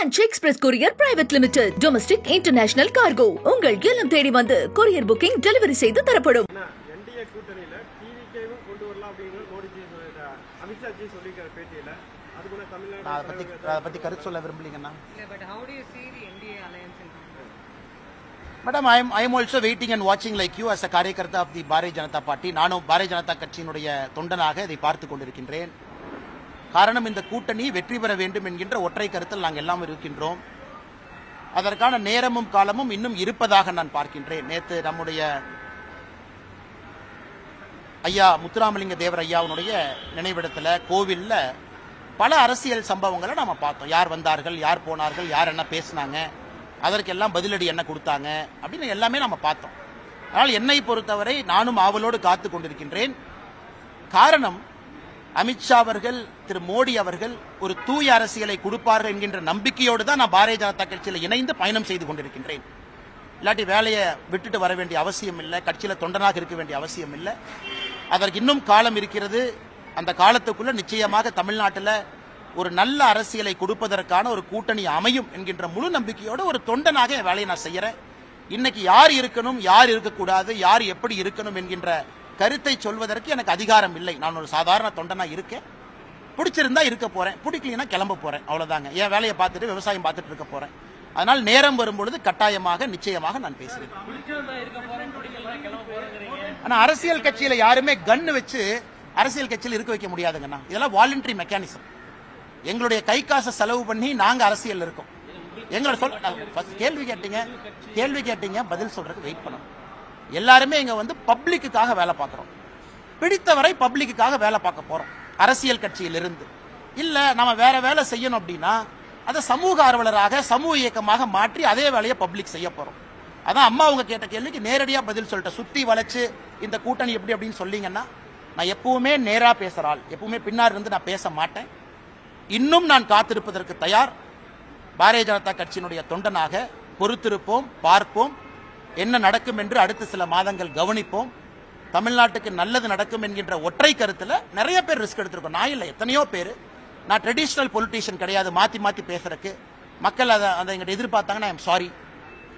Branch express courier private limited. Domestic international cargo. உங்கள் இல்லம் தேடி வந்து கொரியர் புக்கிங் டெலிவரி செய்து தரப்படும். என்டிஏ கூட்டணியில டிவிகேவும் கொண்டு வரலாம் அப்படிங்கிறது மோடிஜி அமித்ஷாஜி சொல்லியிருக்கிற பேட்டியில அதுக்குள்ள தமிழ்நாடு அதை பத்தி கருத்து சொல்ல விரும்பலீங்கன்னா Madam, I am also waiting and watching like you as a Karyakarta of the Bharatiya Janata Party. நானும் பாரதிய ஜனதா கட்சியினுடைய தொண்டனாக இதை பார்த்துக் கொண்டிருக்கின்றேன். காரணம் இந்த கூட்டணி வெற்றி பெற வேண்டும் என்கின்ற ஒற்றை கருத்தில் நாங்கள் எல்லாம் இருக்கின்றோம். அதற்கான நேரமும் காலமும் இன்னும் இருப்பதாக நான் பார்க்கின்றேன். நேற்று நம்முடைய ஐயா முத்துராமலிங்க தேவர் ஐயாவுடைய நினைவிடத்தில் கோவிலில் பல அரசியல் சம்பவங்களை நாம பார்த்தோம். யார் வந்தார்கள், யார் போனார்கள், யார் என்ன பேசினாங்க, அதற்கெல்லாம் பதிலடி என்ன கொடுத்தாங்க அப்படின்னு எல்லாமே நம்ம பார்த்தோம். அதனால் என்னை பொறுத்தவரை நானும் ஆவலோடு காத்து கொண்டிருக்கின்றேன். காரணம், அமித்ஷா அவர்கள், திரு மோடி அவர்கள் ஒரு தூய அரசியலை கொடுப்பார்கள் என்கின்ற நம்பிக்கையோடு தான் நான் பாரதிய ஜனதா கட்சியில் இணைந்து பயணம் செய்து கொண்டிருக்கின்றேன். இல்லாட்டி வேலையை விட்டுட்டு வர வேண்டிய அவசியம் இல்லை, கட்சியில் தொண்டனாக இருக்க வேண்டிய அவசியம் இல்லை. அதற்கு இன்னும் காலம் இருக்கிறது. அந்த காலத்துக்குள்ள நிச்சயமாக தமிழ்நாட்டில் ஒரு நல்ல அரசியலை கொடுப்பதற்கான ஒரு கூட்டணி அமையும் என்கின்ற முழு நம்பிக்கையோடு ஒரு தொண்டனாக என் வேலையை நான் செய்யறேன். இன்னைக்கு யார் இருக்கணும், யார் இருக்கக்கூடாது, யார் எப்படி இருக்கணும் என்கின்ற கருத்தை சொல்வதற்கு எனக்கு அதிகாரம் இல்லை. நான் ஒரு சாதாரண தொண்டனா இருக்கேன். பிடிச்சிருந்தா இருக்க போறேன், பிடிக்கலனா கிளம்ப போறேன், அவ்வளவுதாங்க. என் வேலையை பார்த்துட்டு விவசாயம் பார்த்துட்டு இருக்க போறேன். அதனால் நேரம் வரும்பொழுது கட்டாயமாக நிச்சயமாக நான் பேசுறேன். ஆனா அரசியல் கட்சியில யாருமே கன்னு வச்சு அரசியல் கட்சியில் இருக்க வைக்க முடியாதுங்கண்ணா. இதெல்லாம் வாலண்டரி மெக்கானிசம். எங்களுடைய கை காசை செலவு பண்ணி நாங்க அரசியல் இருக்கோம். எங்களோட கேள்வி கேட்டீங்க பதில் சொல்றதுக்கு வெயிட் பண்ணணும். எல்லாருமே இங்க வந்து பப்ளிக்குக்காக வேலை பார்க்கிறோம். பிடித்தவரை பப்ளிக்குக்காக வேலை பார்க்க போறோம். அரசியல் கட்சியிலிருந்து இல்ல நம்ம வேற வேலை செய்யணும் அப்படின்னா அதை சமூக ஆர்வலராக சமூக இயக்கமாக மாற்றி அதே வேலையை பப்ளிக் செய்ய போறோம். அதான் அம்மா அவங்க கேட்ட கேள்விக்கு நேரடியா பதில் சொல்லிட்டேன். சுத்தி வளைச்சு இந்த கூட்டணி எப்படி அப்படின்னு சொல்லீங்கன்னா நான் எப்பவுமே நேரா பேசுறாள், எப்பவுமே பின்னாடி இருந்து நான் பேச மாட்டேன். இன்னும் நான் காத்திருப்பதற்கு தயார். பாரதிய ஜனதா கட்சியினுடைய தொண்டனாக பொறுத்திருப்போம், பார்ப்போம். என்ன நடக்கும் என்று அடுத்த சில மாதங்கள் கவனிப்போம். தமிழ்நாட்டுக்கு நல்லது நடக்கும் என்கின்ற ஒற்றை கருத்துல நிறைய பேர் ரிஸ்க் எடுத்திருக்கோம். நான் இல்லை, எத்தனையோ பேர். நான் ட்ரெடிஷனல் பொலிட்டீஷியன் கிடையாது. மாத்தி மாத்தி பேசுறதுக்கு மக்கள் அதை எங்கிட்ட எதிர்பார்த்தாங்கன்னா ஐ எம் சாரி.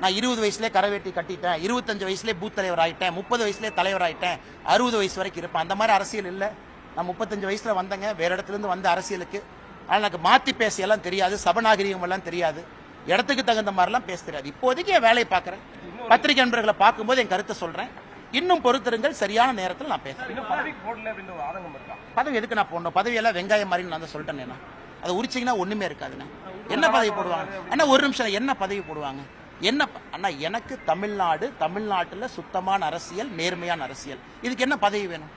நான் 20 வயசுலேயே கரவேட்டி கட்டிட்டேன், 25 வயசுலேயே பூத் தலைவர் ஆயிட்டேன், 30 வயசுலேயே தலைவர் ஆயிட்டேன், 60 வயசு வரைக்கும் இருப்பேன். அந்த மாதிரி அரசியல் இல்லை. நான் 35 வயசுல வந்தேங்க, வேற இடத்துல இருந்து வந்த அரசியலுக்கு. ஆனால் எனக்கு மாத்தி பேசியெல்லாம் தெரியாது, சபநாகரிகம் எல்லாம் தெரியாது, இடத்துக்கு தகுந்த மாதிரிலாம் பேச தெரியாது. இப்போதைக்கு என் வேலையை பார்க்கறேன். பத்திரிகை நண்பர்களை பார்க்கும்போது என் கருத்தை சொல்றேன். இன்னும் பொறுத்திருங்கள், சரியான நேரத்தில் நான் பேசுறேன். பதவி எதுக்கு நான் போடணும்? பதவியெல்லாம் வெங்காயம் மாதிரி நான் தான் சொல்லிட்டேன். அதை உரிச்சிங்கன்னா ஒண்ணுமே இருக்காதுண்ணா. என்ன பதவி போடுவாங்க அண்ணா? ஒரு நிமிஷம், என்ன பதவி போடுவாங்க? என்ன அண்ணா, எனக்கு தமிழ்நாட்டில் சுத்தமான அரசியல், நேர்மையான அரசியல். இதுக்கு என்ன பதவி வேணும்?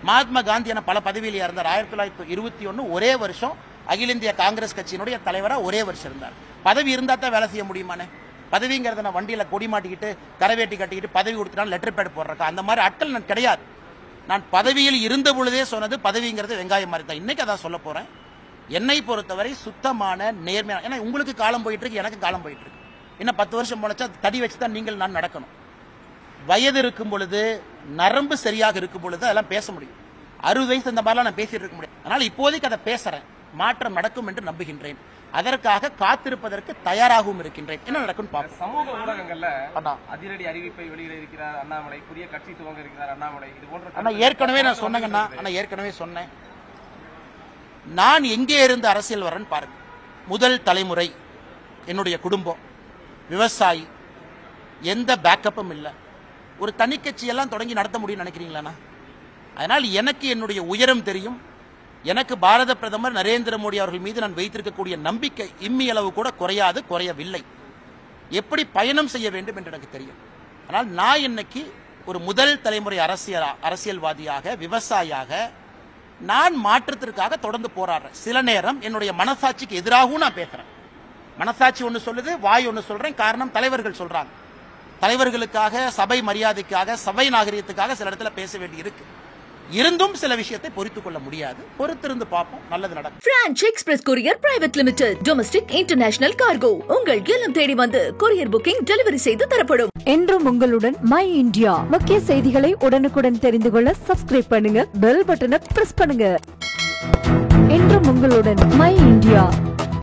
மகாத்மா காந்தி என பல பதவியில் இருந்தார். 1921 ஒரே வருஷம் அகில இந்திய காங்கிரஸ் கட்சியினுடைய தலைவரா ஒரே வருஷம் இருந்தார். பதவி இருந்தா தான் வேலை செய்ய முடியுமானே? பதவிங்கிறத நான் வண்டியில கொடி மாட்டிக்கிட்டு கரவேட்டி கட்டிக்கிட்டு பதவி கொடுத்துட்டாலும் லெட்டர் பேட் போடுறக்கா? அந்த மாதிரி ஆட்கள் நான் கிடையாது. நான் பதவியில் இருந்த பொழுதே சொன்னது பதவிங்கிறது வெங்காயம் மாதிரி தான். இன்னைக்கு அதான் சொல்ல போறேன். என்னை பொறுத்தவரை சுத்தமான நேர்மையான, ஏன்னா உங்களுக்கு காலம் போயிட்டு இருக்கு, எனக்கு காலம் போயிட்டு இருக்கு. இன்னும் 10 வருஷம் போனச்சா தடி வச்சுதான் நீங்கள் நான் நடக்கணும். வயது இருக்கும் பொழுது, நரம்பு சரியாக இருக்கும் பொழுது அதெல்லாம் பேச முடியும். 60 வயசு இந்த மாதிரிலாம் நான் பேசிட்டு இருக்க முடியும். அதனால இப்போதைக்கு அதை பேசுறேன். மாற்றம் நடக்கும் என்று நம்புகின்றேன். அதற்காக காத்திருப்பதற்கு தயாராகவும் இருக்கின்றேன். என்ன நடக்கும் பார்ப்போம். சமூக ஊடகங்கள்ல அதிரடி அறிவிப்பை வெளியிட இருக்கிறார் அண்ணாமலை, புதிய கட்சி துவங்க இருக்கிறார் அண்ணாமலை. இது போன்ற ஏற்கனவே நான் சொன்னேங்கன்னா, ஏற்கனவே சொன்னேன். நான் எங்கே இருந்து அரசியல் வரேன்னு பாருங்க. முதல் தலைமுறை, என்னுடைய குடும்பம் விவசாயி, எந்த பேக்கப்பும் இல்லை. ஒரு தனி கட்சியெல்லாம் தொடங்கி நடத்த முடியும்னு நினைக்கிறீங்களா? அதனால் எனக்கு என்னுடைய உயரம் தெரியும். எனக்கு பாரத பிரதமர் நரேந்திர மோடி அவர்கள் மீது நான் வைத்திருக்கக்கூடிய நம்பிக்கை இம்மி அளவு கூட குறையாது, குறையவில்லை. எப்படி பயணம் செய்ய வேண்டும் என்று எனக்கு தெரியும். ஆனால் நான் இன்னைக்கு ஒரு முதல் தலைமுறை அரசியல்வாதியாக, விவசாயியாக நான் மாற்றத்திற்காக தொடர்ந்து போராடுறேன். சில நேரம் என்னுடைய மனசாட்சிக்கு எதிராகவும் நான் பேசுறேன். மனசாட்சி ஒன்று சொல்லுது, வாய் ஒன்று சொல்றேன். காரணம், தலைவர்கள் சொல்றாங்க. தலைவர்களுக்காக, சபை மரியாதைக்காக, சபை நாகரிகத்துக்காக சில இடத்துல பேச வேண்டி இருக்கு. இருந்தும் சில விஷயத்தை பொறுத்துக் கொள்ள முடியாது. பொறுத்திருந்து பார்ப்போம், நல்லது நடக்கும். Branch express courier private limited. Domestic international cargo. உங்கள் இல்லம் தேடி வந்து கொரியர் புக்கிங் டெலிவரி செய்து தரப்படும். என்றும் உங்களுடன் மை இந்தியா. முக்கிய செய்திகளை உடனுக்குடன் தெரிந்து கொள்ள சப்ஸ்கிரைப் பண்ணுங்க, பெல் பட்டனை பிரஸ் பண்ணுங்க. என்றும் உங்களுடன் மை இந்தியா.